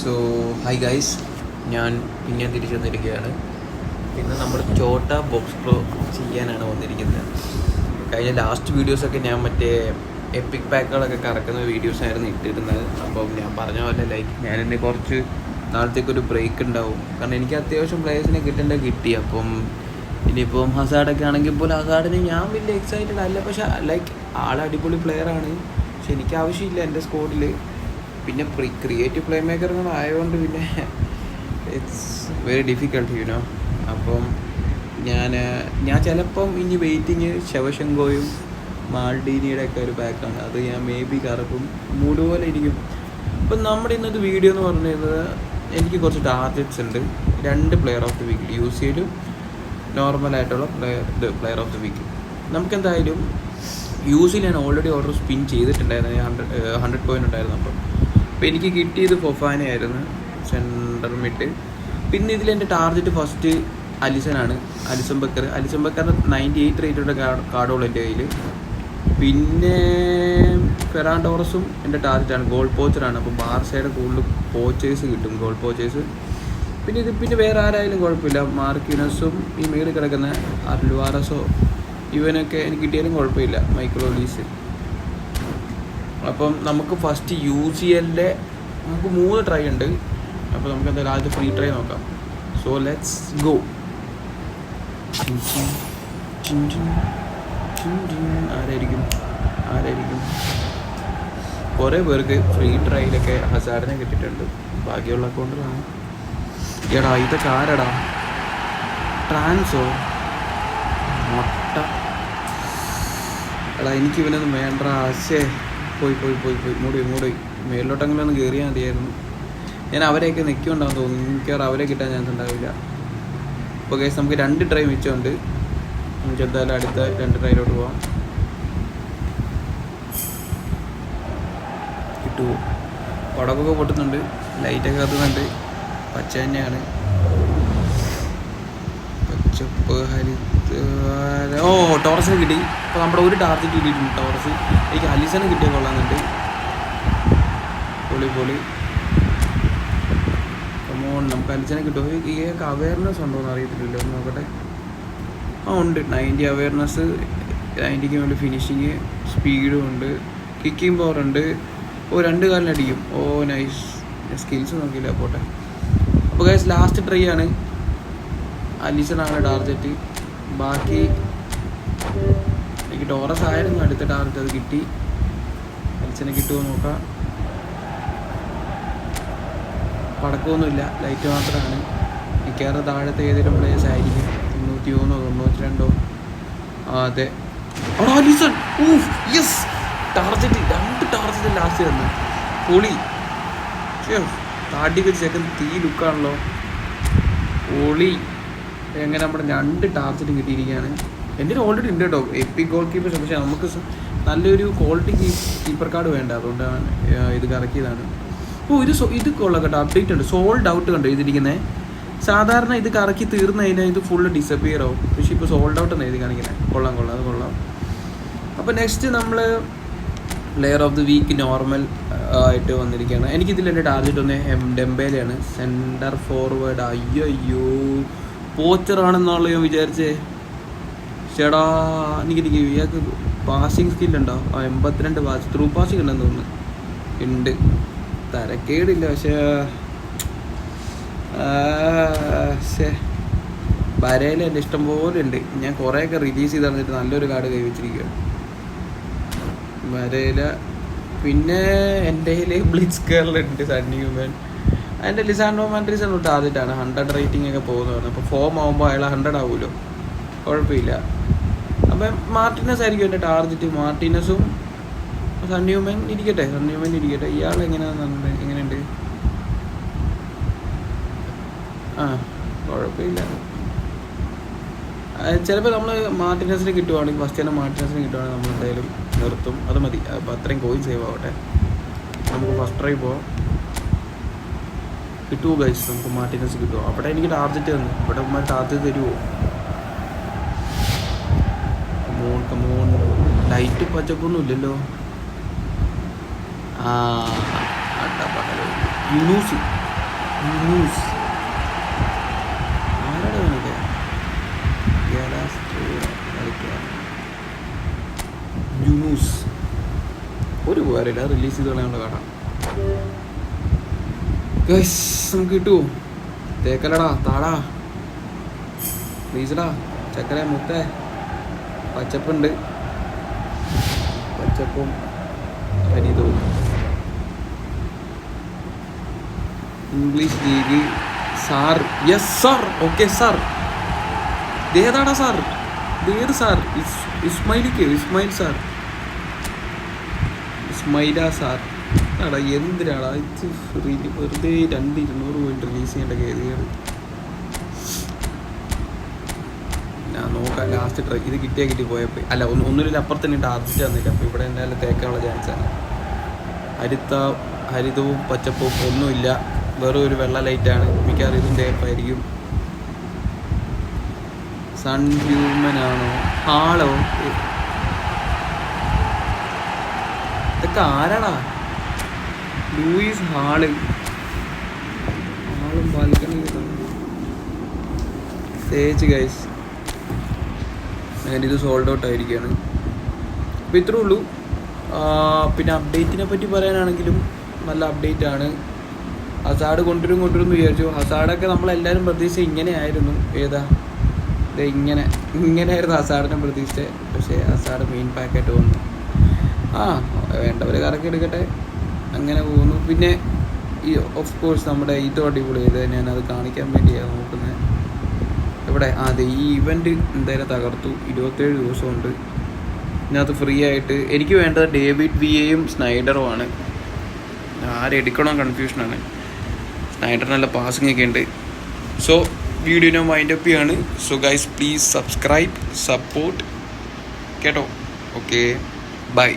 So hi guys, ഞാൻ പിന്നെ തിരിച്ചു വന്നിരിക്കുകയാണ്. ഇന്ന് നമ്മൾ ചോട്ട ബോക്സ് പ്രോ ചെയ്യാനാണ് വന്നിരിക്കുന്നത്. കഴിഞ്ഞ ലാസ്റ്റ് വീഡിയോസൊക്കെ ഞാൻ മറ്റേ എപ്പിക് പാക്കുകളൊക്കെ കറക്കുന്ന വീഡിയോസായിരുന്നു ഇട്ടിരുന്നത്. അപ്പം ഞാൻ പറഞ്ഞ പോലെ ഞാനിന്ന് കുറച്ച് നാളത്തേക്കൊരു ബ്രേക്ക് ഉണ്ടാവും. കാരണം എനിക്ക് അത്യാവശ്യം പ്ലേയേഴ്സിനെ കിട്ടി. അപ്പം ഇനിയിപ്പം ഹസാഡൊക്കെ ആണെങ്കിൽ പോലും ഹസാഡിന് ഞാൻ വലിയ എക്സൈറ്റഡ് അല്ല. പക്ഷേ ആൾ അടിപൊളി പ്ലെയറാണ്. പക്ഷെ എനിക്ക് ആവശ്യമില്ല എൻ്റെ സ്കോഡിൽ. പിന്നെ ക്രിയേറ്റീവ് പ്ലേ മേക്കറുകളായതുകൊണ്ട് പിന്നെ ഇറ്റ്സ് വെരി ഡിഫിക്കൾട്ട് യുനോ. അപ്പം ഞാൻ ചിലപ്പം ഇനി വെയിറ്റിങ് ശവശങ്കോയും മാൾഡീനിയുടെ ഒക്കെ ഒരു പാക്കാണ്. അത് ഞാൻ മേ ബി കറക്കും, മൂഡ് പോലെ ഇരിക്കും. അപ്പം നമ്മുടെ ഇന്നത്തെ വീഡിയോ എന്ന് പറഞ്ഞത്, എനിക്ക് കുറച്ച് ടാർഗറ്റ്സ് ഉണ്ട്. 2 പ്ലെയർ ഓഫ് ദി വീക്ക് യൂസിയിലും നോർമലായിട്ടുള്ള പ്ലെയർ ഓഫ് ദി വീക്ക്. നമുക്കെന്തായാലും യൂസിൽ ഞാൻ ഓൾറെഡി ഓർഡർ സ്പിൻ ചെയ്തിട്ടുണ്ടായിരുന്നു. 100 കോയിൻ ഉണ്ടായിരുന്നു. അപ്പോൾ എനിക്ക് കിട്ടിയത് ഫൊഫാനയായിരുന്നു സെൻറ്റർ മിഡ്. പിന്നെ ഇതിലെൻ്റെ ടാർഗറ്റ് ഫസ്റ്റ് അലിസൺ ബക്കറിൻ്റെ 98 റേറ്റുള്ള കാർഡുകൾ എൻ്റെ കയ്യിൽ. പിന്നെ ഫെറാൻ ടോറസും എൻ്റെ ടാർഗറ്റാണ്. ഗോൾ പോച്ചറാണ്. അപ്പോൾ ബാർസയുടെ കൂടുതൽ പോച്ചേഴ്സ് കിട്ടും, ഗോൾ പോച്ചേഴ്സ്. പിന്നെ വേറെ ആരായാലും കുഴപ്പമില്ല. മാർക്കിനസും ഈ മേളിൽ കിടക്കുന്ന അൽവാറസോ ഇവനൊക്കെ എനിക്ക് കിട്ടിയാലും കുഴപ്പമില്ല. Michael Olise. അപ്പം നമുക്ക് ഫസ്റ്റ് UCL നമുക്ക് 3 ട്രൈ ഉണ്ട്. അപ്പോൾ നമുക്ക് എന്തായാലും ആദ്യത്തെ ഫ്രീ ട്രൈ നോക്കാം. So let's go. ആരായിരിക്കും കുറേ പേർക്ക് ഫ്രീ ട്രയലൊക്കെ ഹസാഡിനെ കിട്ടിയിട്ടുണ്ട്. ബാക്കിയുള്ള അക്കൗണ്ടിലാണ്. എടാ ഇതൊക്കെ ആരടാ? ട്രാൻസോ മൊട്ട. എടാ എനിക്കിവനൊന്നും വേണ്ട. ആശേ പോയി മൂടി മേളിലോട്ടെങ്കിലും ഒന്ന് കയറിയാൽ മതിയായിരുന്നു. ഞാൻ അവരെയൊക്കെ നിൽക്കുന്നുണ്ടാകും തോന്നുന്നു. മിക്കവാറും അവരെ കിട്ടാൻ ചാൻസ് ഉണ്ടാവില്ല. അപ്പോൾ കേസ് നമുക്ക് 2 ട്രൈ മിച്ചമുണ്ട്. നമുക്ക് എന്തായാലും അടുത്ത 2 ട്രൈയിലോട്ട് പോവാം. കിട്ടുമോ? പടക്കൊക്കെ പൊട്ടുന്നുണ്ട്, ലൈറ്റൊക്കെ കത്തുന്നുണ്ട്. പച്ച തന്നെയാണ്. പച്ചപ്പ് ടോറസിന് കിട്ടി. അപ്പോൾ നമ്മുടെ ഒരു ടാർഗറ്റ് കിട്ടിയിട്ടുണ്ട് ടോറസ്. എനിക്ക് അലിസനെ കിട്ടിയാൽ കൊള്ളാമെന്നുണ്ട്. പൊളി കമോൺ, നമുക്ക് അലിസനെ കിട്ടുമോ? ഈയൊക്കെ അവയർനെസ് ഉണ്ടോ എന്ന് അറിയത്തില്ലല്ലോ. ഒന്ന് നോക്കട്ടെ. ഉണ്ട്. 90 അവയർനെസ്, 90ക്ക് വേണ്ടി ഫിനിഷിങ്, സ്പീഡും ഉണ്ട്, കിക്കിംഗ് പവർ ഉണ്ട്. 2 കാലിനടിക്കും. നൈസ്. സ്കിൽസ് നോക്കിയില്ല, പോട്ടെ. അപ്പോൾ ഗൈസ് ലാസ്റ്റ് ട്രൈ ആണ്. അലിസനാണ് ടാർഗറ്റ്. ബാക്കി എനിക്ക് ടോറസ് ആയിരുന്നു അടുത്ത ടാർഗറ്റ്. അത് കിട്ടി. അലിസനെ കിട്ടുമോ നോക്കാം. പടക്കമൊന്നുമില്ല, ലൈറ്റ് മാത്രമാണ്. മിക്കവാറും താഴത്തെ ഏതെങ്കിലും പ്ലേയേഴ്സ് ആയിരിക്കും. 93 92. അതെ. Allison. Yes, target 2 target last തന്നു. പൊളി. താടിക്ക് സെക്കൻഡ് തീ ലുക്കാണല്ലോ. പൊളി. എങ്ങനെ നമ്മുടെ 2 ടാർഗറ്റ് കിട്ടിയിരിക്കുകയാണ്. എൻ്റെ ഓൾറെഡി ഉണ്ട് കേട്ടോ എപ്പിക് ഗോൾ കീപ്പേഴ്സ്. പക്ഷേ നമുക്ക് നല്ലൊരു ക്വാളിറ്റി കീപ്പർ കാർഡ് വേണ്ട, അതുകൊണ്ടാണ് ഇത് കറക്കിയതാണ്. ഇത് കൊള്ളാം കേട്ടോ. അപ്ഡേറ്റ് ഉണ്ട്. സോൾഡ് ഔട്ട് കണ്ടോ എഴുതിയിരിക്കുന്നത്. സാധാരണ ഇത് കറക്കി തീർന്നു കഴിഞ്ഞാൽ ഇത് ഫുള്ള് ഡിസപ്പിയർ ആവും. പക്ഷേ ഇപ്പോൾ സോൾഡ് ഔട്ട് എന്ന് എഴുതി കാണിക്കുന്നത്. കൊള്ളാം, അത് കൊള്ളാം. അപ്പോൾ നെക്സ്റ്റ് നമ്മൾ player of the week normal ആയിട്ട് വന്നിരിക്കുകയാണ്. എനിക്കിതിൽ എൻ്റെ ടാർഗറ്റ് ഒന്ന് ഡെംബേലയാണ്, സെൻറ്റർ ഫോർവേഡ്. അയ്യോ പോച്ചറാണെന്നുള്ള ഞാൻ വിചാരിച്ചേ. ചേടാ എനിക്ക് ഇയാൾക്ക് പാസിങ് സ്കില്ലുണ്ടോ? 82 പാസ്, ത്രൂ പാസിങ് ഉണ്ടെന്ന് തോന്നുന്നു. ഉണ്ട്, തരക്കേടില്ല. പക്ഷേ വരയിൽ എൻ്റെ ഇഷ്ടം പോലെ ഉണ്ട്. ഞാൻ കുറേയൊക്കെ റിലീസ് ചെയ്ത് തന്നിട്ട് നല്ലൊരു കാർഡ് കൈവച്ചിരിക്കുകയാണ് വരയില. പിന്നെ എൻ്റെ കയ്യിൽ ബ്ലിറ്റ്സ് കേരളുണ്ട്, സണ്ണി ഹ്യൂമൻ. അതിൻ്റെ ലിസാൻഡോ മാൻഡ്രീസ് ആണ് ടാർഗറ്റാണ്. 100 റേറ്റിംഗ് ഒക്കെ പോകുന്നതാണ്. അപ്പോൾ ഫോം ആകുമ്പോൾ അയാൾ 100 ആവുമല്ലോ, കുഴപ്പമില്ല. അപ്പം മാർട്ടിനസ് ആയിരിക്കും എൻ്റെ ടാർഗറ്റ്. മാർട്ടിനസും സണ്ണി ഹ്യൂമൻ ഇരിക്കട്ടെ. ഇയാൾ എങ്ങനെയുണ്ട്? കുഴപ്പമില്ല. ചിലപ്പോൾ നമ്മൾ മാർട്ടിനസിന് കിട്ടുവാണെങ്കിൽ, ഫസ്റ്റ് തന്നെ മാർട്ടിനസിന് കിട്ടുവാണെങ്കിൽ നമ്മൾ എന്തായാലും നിർത്തും. അത് മതി. അപ്പോൾ അത്രയും കോയിൻ സേവ് ആവട്ടെ. നമുക്ക് ഫസ്റ്റ് ട്രൈ പോവാം. കിട്ടുമോ ഗൈസ്? നമുക്ക് മാർട്ടിനസ് കിട്ടുമോ? അവിടെ എനിക്ക് ടാർഗറ്റ് തന്നു. ഇവിടെ ടാർഗറ്റ് തരുമോ? കമോൺ. ലൈറ്റ് പച്ചപ്പൊന്നും ഇല്ലല്ലോ. യൂണൂസ് യൂനൂസ്. ആരാണ് അവനൊക്കെ? യൂനൂസ് ഒരു ഉപകാരമില്ല, റിലീസ് ചെയ്ത് കളയാനുള്ള കാണാം. ഗൈസ് നമുക്ക് കിട്ടുമോ? തേക്കലടാ, താടാ, പ്ലീസടാ, ചക്കര മുത്തേ. പച്ചപ്പുണ്ട്, പച്ചപ്പും ഹരിതവും. English league sir. Yes sir. Okay sir. ഇതേതാടാ സാർ? ഇതേത് സാർ? ഇസ്മൈൽ സാർ. ഇസ്മൈല സാർ. ആടാ എന്തിനാടാ ഇത് വെറുതെ 200 പോയിട്ട് റിലീസ് ചെയ്യേണ്ട കേസുകൾ. ഞാൻ നോക്കാം ലാസ്റ്റ് ട്രൈ. ഇത് കിട്ടി പോയപ്പോൾ അല്ല ഒന്നിലും അപ്പുറത്ത് തന്നെ ടാർജറ്റ് തന്നില്ല. അപ്പോൾ ഇവിടെ എന്തായാലും തേക്കാനുള്ള ചാൻസാണ്. ഹരിതവും പച്ചപ്പും ഒന്നുമില്ല, വെറും ഒരു വെള്ള ലൈറ്റാണ്. മിക്കവാറും ഇതും തേപ്പായിരിക്കും. സൺ ഹ്യൂമനാണോ? ഹാളോ? ഇതൊക്കെ ആരാടാ? ലൂയിസ് ഹാളും ബാൽക്കണി തേച്ച് ഗൈസ്. ഇത് സോൾഡ് ഔട്ട് ആയിരിക്കുകയാണ്. അപ്പോൾ ഇത്രേ ഉള്ളൂ. പിന്നെ അപ്ഡേറ്റിനെ പറ്റി പറയാനാണെങ്കിലും നല്ല അപ്ഡേറ്റ് ആണ്. ഹസാഡ് കൊണ്ടുവരും എന്ന് വിചാരിച്ചു. ഹസാഡൊക്കെ നമ്മളെല്ലാവരും പ്രതീക്ഷിച്ച ഇങ്ങനെയായിരുന്നു. ഏതാ ഇങ്ങനെയായിരുന്നു ഹസാഡിനെ പ്രതീക്ഷിച്ചത്. പക്ഷേ ഹസാഡ് മെയിൻ പാക്കായിട്ട് വന്നു. വേണ്ടവർ കറക്കി എടുക്കട്ടെ, അങ്ങനെ പോകുന്നു. പിന്നെ ഈ ഓഫ് കോഴ്സ് നമ്മുടെ ഇത് അടിപൊളി ചെയ്ത് ഞാനത് കാണിക്കാൻ വേണ്ടിയാണ് നോക്കുന്നത്. ഇവിടെ അതെ ഈ ഇവൻറ്റ് എന്തായാലും തകർത്തു. 27 ദിവസമുണ്ട് ഇതിനകത്ത് ഫ്രീ ആയിട്ട്. എനിക്ക് വേണ്ടത് ഡേവിഡ് വിയയും സ്നൈഡറുമാണ്. ആരെടുക്കണോ കൺഫ്യൂഷനാണ്. സ്നൈഡർ നല്ല പാസിംഗ് ഒക്കെ ഉണ്ട്. സോ വീഡിയോ വൈൻഡ് അപ്പ് ചെയ്യാണ്. So guys please subscribe, support കേട്ടോ. Okay by.